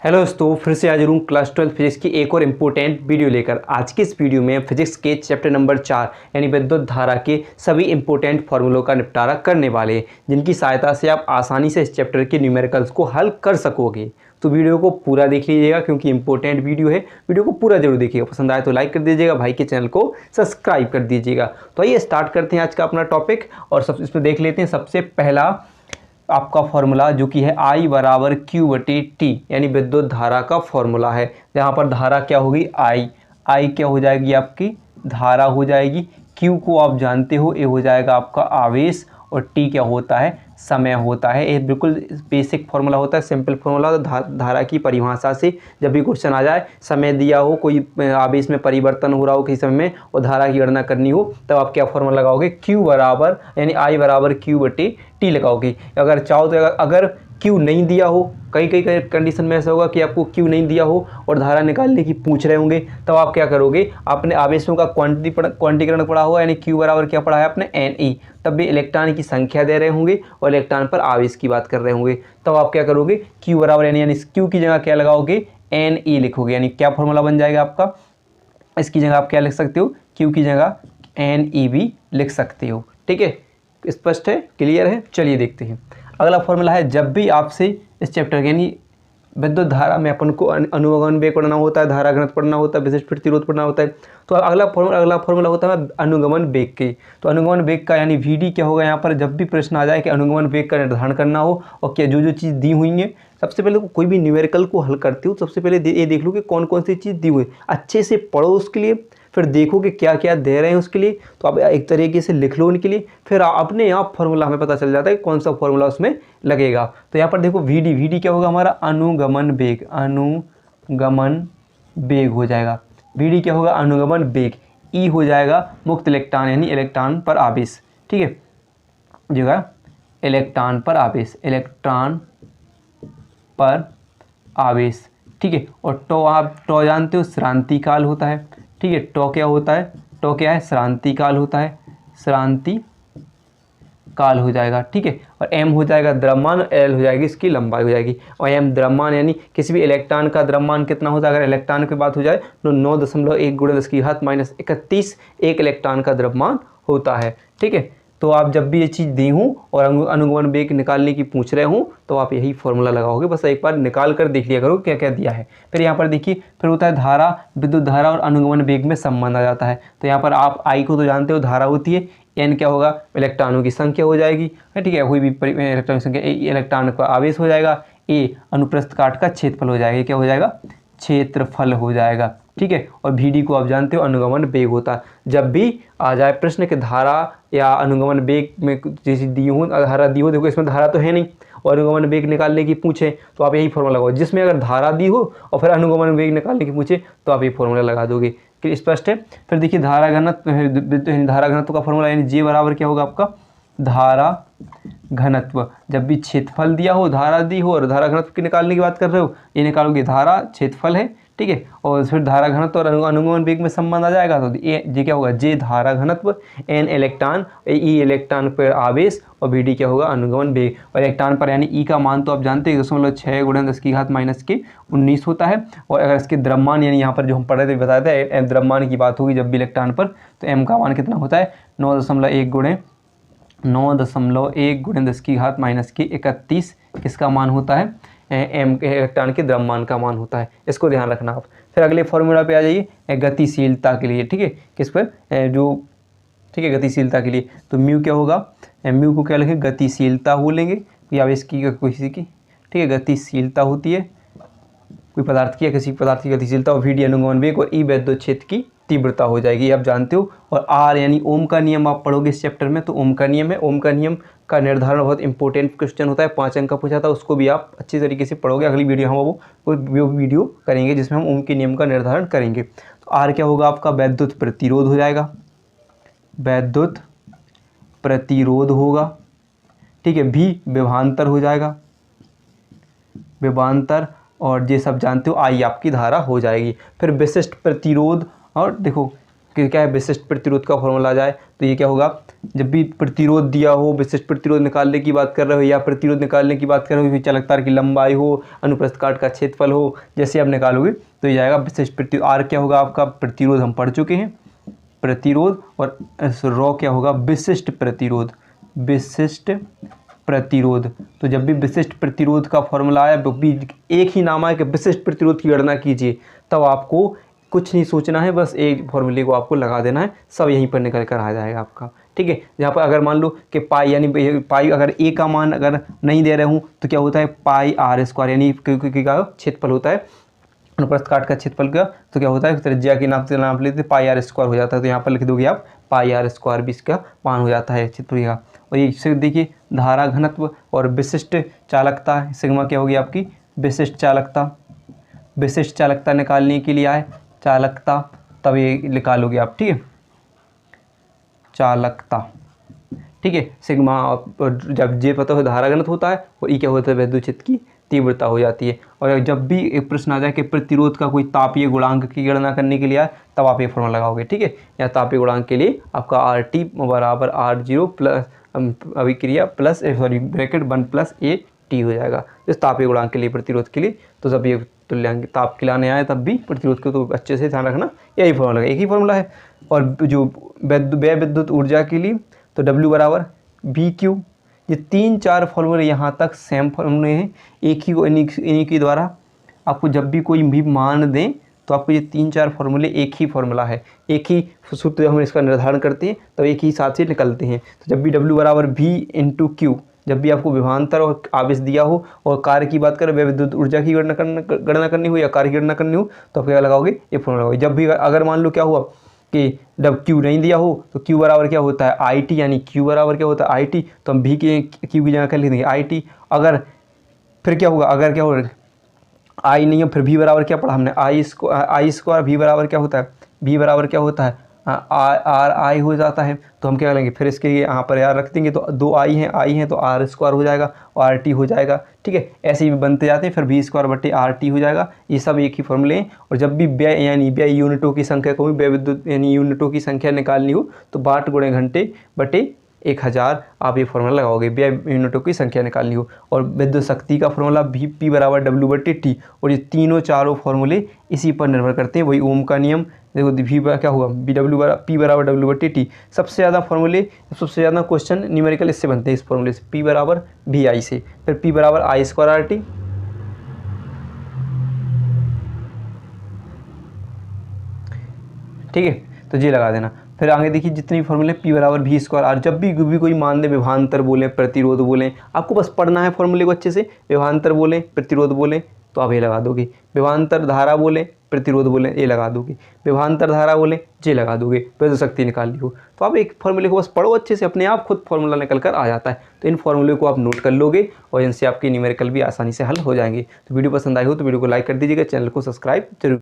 Hello दोस्तों, फिर से हाजिर हूँ क्लास 12 फिजिक्स की एक और इम्पोर्टेंट वीडियो लेकर। आज की इस वीडियो में फिजिक्स के चैप्टर नंबर 4 यानी विद्युत धारा के सभी इम्पोर्टेंट फार्मूलों का निपटारा करने वाले हैं, जिनकी सहायता से आप आसानी से इस चैप्टर के न्यूमेरिकल्स को हल कर सकोगे। तो वीडियो को पूरा देख लीजिएगा क्योंकि इंपॉर्टेंट वीडियो है। वीडियो को पूरा जरूर देखिएगा, पसंद आए तो लाइक कर दीजिएगा, भाई के चैनल को सब्सक्राइब कर दीजिएगा। तो आइए स्टार्ट करते हैं आज का अपना टॉपिक और इसमें देख लेते हैं सबसे पहला आपका फॉर्मूला जो कि है I बराबर Q/T यानी विद्युत धारा का फॉर्मूला है। जहाँ पर धारा क्या होगी I क्या हो जाएगी आपकी धारा हो जाएगी। Q को आप जानते हो, ये हो जाएगा आपका आवेश और T क्या होता है समय होता है। ये बिल्कुल बेसिक फार्मूला होता है, सिंपल फार्मूला। धारा की परिभाषा से जब भी क्वेश्चन आ जाए, समय दिया हो, कोई आवेश में परिवर्तन हो रहा हो किसी समय में और धारा की गणना करनी हो, तब आप क्या फार्मूला लगाओगे Q बराबर यानी I बराबर Q/T लगाओगे। अगर चाहो तो अगर Q नहीं दिया हो, कई कंडीशन में ऐसा होगा कि आपको Q नहीं दिया हो और धारा निकालने की पूछ रहे होंगे, तब आप क्या करोगे, आपने आवेशों का क्वांटीकरण पढ़ा होगा यानी Q बराबर क्या पढ़ा है आपने Ne। तब भी इलेक्ट्रॉन की संख्या दे रहे होंगे और इलेक्ट्रॉन पर आवेश की बात कर रहे होंगे, तब आप क्या करोगे Q बराबर यानी Q की जगह क्या लगाओगे Ne लिखोगे। यानी क्या फॉर्मूला बन जाएगा आपका, इसकी जगह आप क्या लिख सकते हो Q की जगह Ne भी लिख सकते हो। ठीक है, स्पष्ट है, क्लियर है। चलिए देखते हैं अगला फॉर्मूला है। जब भी आपसे इस चैप्टर के यानी विद्युत धारा में अपन को अनुगमन वेग पढ़ना होता है, धारा घनत्व पढ़ना होता है, विशिष्ट प्रतिरोध पढ़ना होता है, तो अगला फॉर्मूला होता है अनुगमन वेग के। तो अनुगमन वेग का यानी Vd क्या होगा। यहाँ पर जब भी प्रश्न आ जाए कि अनुगमन वेग का निर्धारण करना हो और क्या जो चीज़ दी हुई है, सबसे पहले कोई भी न्यूमेरिकल को हल करते हो सबसे पहले ये देख लो कि कौन कौन सी चीज़ दी हुई है, अच्छे से पढ़ो उसके लिए, फिर देखो कि क्या क्या दे रहे हैं उसके लिए, तो आप एक तरीके से लिख लो उनके लिए, फिर अपने आप फार्मूला हमें पता चल जाता है कि कौन सा फार्मूला उसमें लगेगा। तो यहाँ पर देखो Vd क्या होगा हमारा अनुगमन वेग हो जाएगा। Vd क्या होगा अनुगमन वेग। E हो जाएगा मुक्त इलेक्ट्रॉन यानी इलेक्ट्रॉन पर आवेश। ठीक है, जगह इलेक्ट्रॉन पर आवेश। ठीक है, और आप जानते हो श्रांति काल होता है। ठीक है, क्या होता है, क्या है श्रांति काल होता है, श्रांति काल हो जाएगा। ठीक है, और m हो जाएगा द्रव्यमान, l हो जाएगी इसकी लंबाई हो जाएगी। और m द्रव्यमान यानी किसी भी इलेक्ट्रॉन का द्रव्यमान कितना होता है, अगर इलेक्ट्रॉन की बात हो जाए तो 9.1 × 10⁻31 एक इलेक्ट्रॉन का द्रव्यमान होता है। ठीक है, तो आप जब भी ये चीज़ दी हूँ और अनुगमन वेग निकालने की पूछ रहे हूँ तो आप यही फॉर्मूला लगाओगे। बस एक बार निकाल कर देख लिया करो क्या क्या दिया है। फिर यहाँ पर देखिए, फिर होता है धारा, विद्युत धारा और अनुगमन वेग में संबंध आ जाता है। तो यहाँ पर आप I को तो जानते हो धारा होती है, N क्या होगा इलेक्ट्रॉनों की संख्या हो जाएगी। ठीक है, कोई भी इलेक्ट्रॉन की संख्या, इलेक्ट्रॉन का आवेश हो जाएगा, A अनुप्रस्थ काट का क्षेत्रफल हो जाएगा। क्या हो जाएगा क्षेत्रफल हो जाएगा। ठीक है, और Vd को आप जानते हो अनुगमन वेग होता है। जब भी आ जाए प्रश्न के धारा या अनुगमन वेग में जैसी दी हो, धारा दी हो, देखो इसमें धारा तो है नहीं और अनुगमन वेग निकालने की पूछे तो आप यही फॉर्मूला लगाओ। जिसमें अगर धारा दी हो और फिर अनुगमन वेग निकालने की पूछे तो आप ये फॉर्मूला लगा दोगे। कि स्पष्ट है। फिर देखिए धारा घनत्व का फॉर्मूला यानी J बराबर क्या होगा आपका धारा घनत्व। जब भी क्षेत्रफल दिया हो, धारा दी हो और धारा घनत्व की निकालने की बात कर रहे हो, ये निकालोगे धारा क्षेत्रफल है। ठीक है, और फिर धारा घनत्व और अनुगमन वेग में संबंध आ जाएगा तो ये क्या होगा J धारा घनत्व, N इलेक्ट्रॉन, E इलेक्ट्रॉन पर आवेश और Vd क्या होगा अनुगमन वेग। और इलेक्ट्रॉन पर यानी E का मान तो आप जानते हैं 0.6 × 10⁻⁻19 होता है। और अगर इसके द्रव्यमान यानी यहाँ पर जो हम पढ़ रहे थे बताया था द्रव्यमान की बात होगी जब भी इलेक्ट्रॉन पर, तो M का मान कितना होता है 9.1 × 10⁻31 किसका मान होता है M के इलेक्ट्रॉन के द्रव्यमान का मान होता है। इसको ध्यान रखना आप। फिर अगले फॉर्मूला पे आ जाइए गतिशीलता के लिए। ठीक है, किस पर ठीक है गतिशीलता के लिए तो म्यू क्या होगा, म्यू को क्या लिखेंगे गतिशीलता बोलेंगे या इसकी किसी की। ठीक है, गतिशीलता होती है कोई पदार्थ की या किसी पदार्थ की गतिशीलता, और Vd अनुगमन वेग और E विद्युत क्षेत्र की तीव्रता हो जाएगी, आप जानते हो। और R यानी ओम का नियम आप पढ़ोगे इस चैप्टर में, तो ओम का नियम है। ओम का नियम का निर्धारण बहुत इंपॉर्टेंट क्वेश्चन होता है, 5 अंक का पूछा था, उसको भी आप अच्छी तरीके से पढ़ोगे। अगली वीडियो हम वो वीडियो करेंगे जिसमें हम ओम के नियम का निर्धारण करेंगे। तो R क्या होगा आपका वैद्युत प्रतिरोध हो जाएगा, वैद्युत प्रतिरोध होगा। ठीक है, V विभवांतर हो जाएगा, विभवांतर, और ये सब जानते हो I आपकी धारा हो जाएगी। फिर विशिष्ट प्रतिरोध, और देखो कि क्या है विशिष्ट प्रतिरोध का फॉर्मूला आ जाए, तो ये क्या होगा, जब भी प्रतिरोध दिया हो, विशिष्ट प्रतिरोध निकालने की बात कर रहे हो या प्रतिरोध निकालने की बात कर रहे हो, चालक तार की लंबाई हो, अनुप्रस्थ काट का क्षेत्रफल हो, जैसे आप निकालोगे तो ये जाएगा विशिष्ट प्रतिरोध। आर क्या होगा आपका, प्रतिरोध हम पढ़ चुके हैं, प्रतिरोध, और रॉ क्या होगा, विशिष्ट प्रतिरोध, विशिष्ट प्रतिरोध। तो जब भी विशिष्ट प्रतिरोध का फॉर्मूला आया, भी एक ही नाम आया कि विशिष्ट प्रतिरोध की गणना कीजिए, तब आपको कुछ नहीं सोचना है, बस एक फॉर्मूले को आपको लगा देना है, सब यहीं पर निकल कर आ जाएगा आपका। ठीक है, यहाँ पर अगर मान लो कि पाई यानी पाई अगर ए का मान अगर नहीं दे रहे हूँ तो क्या होता है, पाई आर स्क्वायर यानी का क्षेत्रफल होता है, अनुप्रस्थ काट का क्षेत्रफल का, तो क्या होता है त्रिज्या के नाप से नाप लेते पाई आर स्क्वायर हो जाता है, तो यहाँ पर लिख दोगे आप पाई आर स्क्वायर भी इसका मान हो जाता है क्षेत्रफल का। और ये इससे देखिए धारा घनत्व और विशिष्ट चालकता, सिग्मा क्या होगी आपकी, विशिष्ट चालकता, विशिष्ट चालकता निकालने के लिए आए चालकता, तब ये निकालोगे आप। ठीक है, चालकता, ठीक है, सिग्मा, और जब जे पता हो धारा घनत्व होता है और ई क्या होता है विद्युत क्षेत्र की तीव्रता हो जाती है। और जब भी एक प्रश्न आ जाए कि प्रतिरोध का कोई तापीय गुणांक की गणना करने के लिए आए, तब आप ये फॉर्मूला लगाओगे। ठीक है, या तापीय गुणांक के लिए आपका आर टी बराबर R0 प्लस अभिक्रिया plus sorry bracket 1 plus A T हो जाएगा, इस तापीय गुणांक के लिए, प्रतिरोध के लिए। तो जब ये तुल्यांक ताप खिलाने आए तब भी प्रतिरोध को तो अच्छे से ध्यान रखना, यही फॉर्मूला, एक ही फॉर्मूला है। और जो व्यय विद्युत ऊर्जा के लिए तो W बराबर VQ, ये 3-4 फॉर्मूले यहाँ तक सेम फॉर्मूले हैं, एक ही को इन्हीं के द्वारा आपको जब भी कोई भी मान दें तो आपको ये 3-4 फॉर्मूले एक ही फॉर्मूला है, एक ही सूत्र हम इसका निर्धारण करते हैं तो एक ही साथ से निकलते हैं। तो जब भी W बराबर V इंटू क्यू, जब भी आपको विभवांतर और आवेश दिया हो और कार्य की बात करें, विद्युत ऊर्जा की गणना करनी हो या कार्य की गणना करनी हो, तो आप क्या लगाओगे, ये फॉर्मूला लगाओगे। जब भी अगर मान लो क्या हुआ कि जब Q नहीं दिया हो तो Q बराबर क्या होता है IT, यानी Q बराबर क्या होता है IT, तो हम V की Q की जगह कर लिख देंगे IT। अगर फिर क्या होगा, अगर क्या होगा I नहीं है, फिर V बराबर क्या पढ़ा हमने, I स्क्वायर, V बराबर क्या होता है, V बराबर क्या होता है RI हो जाता है। तो हम क्या करेंगे, फिर इसके यहाँ पर यार रख देंगे, तो 2 I हैं तो R स्क्वायर हो जाएगा और RT हो जाएगा। ठीक है, ऐसे ही बनते जाते हैं, फिर V स्क्वायर बटे RT हो जाएगा। ये सब एक ही फॉर्मूले हैं। और जब भी व्यय यानी व्यय यूनिटों की संख्या को, व्यय विद्युत यानी यूनिटों की संख्या निकालनी हो तो वाट गुणे घंटे बटे 1000 आप ये फॉर्मूला लगाओगे, व्यय यूनिटों की संख्या निकालनी हो। और विद्युत शक्ति का फॉर्मूला P बराबर W बटे T, और ये तीनों चारों फॉर्मूले इसी पर निर्भर करते हैं, वही ओम का नियम। देखो V क्या होगा, P बराबर W बटे T। सबसे ज़्यादा फॉर्मूले, सबसे ज़्यादा क्वेश्चन न्यूमेरिकल इससे बनते हैं, इस फॉर्मूले से, P बराबर VI से, फिर P बराबर I स्क्वायर RT, ठीक है, तो ये लगा देना। फिर आगे देखिए जितनी फॉर्मूले P बराबर V स्क्वायर R, जब भी कोई मान दे, विभवांतर बोलें, प्रतिरोध बोलें, आपको बस पढ़ना है फॉर्मूले को अच्छे से। विभवांतर बोलें, प्रतिरोध बोलें, तो आप ये लगा दोगे। विभवांतर धारा बोलें, प्रतिरोध बोलें, ये लगा दोगे। विभवांतर धारा बोलें, ये लगा दोगे। विद्युत शक्ति निकाल ली हो, तो आप एक फॉर्मूले को बस पढ़ो अच्छे से, अपने आप खुद फॉर्मूला निकल कर आ जाता है। तो इन फॉर्मूले को आप नोट कर लोगे और इनसे आपके न्यूमेरिकल भी आसानी से हल हो जाएंगे। तो वीडियो पसंद आई हो तो वीडियो को लाइक कर दीजिएगा, चैनल को सब्सक्राइब जरूर।